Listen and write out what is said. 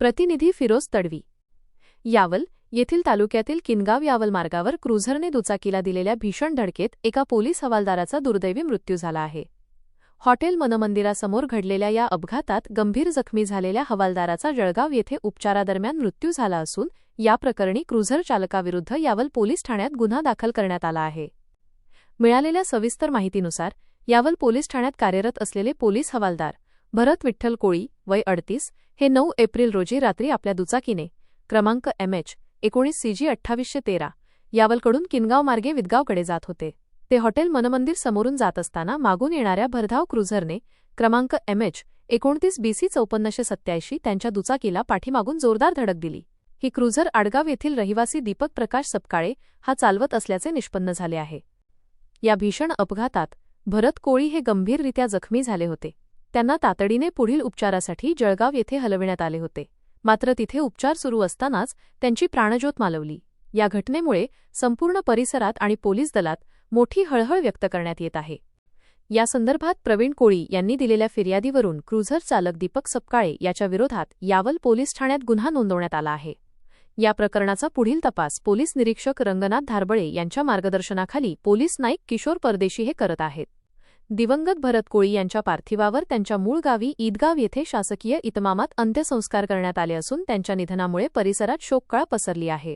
प्रतिनिधी फिरोज तडवी। यावल येथील तालुक्यातील किनगाव यावल मार्गावर क्रुझरने दुचाकीला दिलेल्या भीषण धडकेत एका पोलीस हवालदाराचा दुर्दैवी मृत्यू झाला आहे। हॉटेल मनमंदिरासमोर घडलेल्या या अपघातात गंभीर जखमी झालेल्या हवालदाराचा जळगाव येथे उपचारादरम्यान मृत्यू झाला असून या प्रकरणी क्रुझर चालकाविरुद्ध यावल पोलीस ठाण्यात गुन्हा दाखल करण्यात आला आहे। मिळालेल्या सविस्तर माहितीनुसार यावल पोलीस ठाण्यात कार्यरत असलेले पोलीस हवालदार भरत विठ्ठल कोळी वय 38 हे 9 एप्रिल रोजी रात्री आपल्या दुचाकीने क्रमांक MH19CG 2813 यावलकडून किनगाव मार्गे विदगावकडे जात होते। ते हॉटेल मनमंदिर समोरून जात असताना मागून येणाऱ्या भरधाव क्रुझरने क्रमांक MH29BC 5487 त्यांच्या दुचाकीला पाठीमागून जोरदार धडक दिली। ही क्रुझर आडगाव येथील रहिवासी दीपक प्रकाश सपकाळे हा चालवत असल्याचे निष्पन्न झाले आहे। या भीषण अपघातात भरत कोळी हे गंभीररित्या जखमी झाले होते। त्यांना तातडीने पुढील उपचारासाठी जळगाव येथे हलविण्यात आले होते, मात्र तिथे उपचार सुरू असतानाच त्यांची प्राणज्योत मालवली। या घटनेमुळे संपूर्ण परिसरात आणि पोलीस दलात मोठी हळहळ व्यक्त करण्यात येत आहे। या संदर्भात प्रवीण कोळी यांनी दिलेल्या फिर्यादीवरून क्रुझर चालक दीपक सपकाळे याच्या विरोधात यावल पोलीस ठाण्यात गुन्हा नोंदवण्यात आला आहे। या प्रकरणाचा पुढील तपास पोलीस निरीक्षक रंगनाथ धारबळे यांच्या मार्गदर्शनाखाली पोलीस नाईक किशोर परदेशी हे करत आहेत। दिवंगत भरत कोळी यांच्या पार्थिवावर त्यांच्या मूळ गावी ईदगाव येथे शासकीय इतमामात अंत्यसंस्कार करण्यात आले असून त्यांच्या निधनामुळे परिसरात शोककळा पसरली आहे।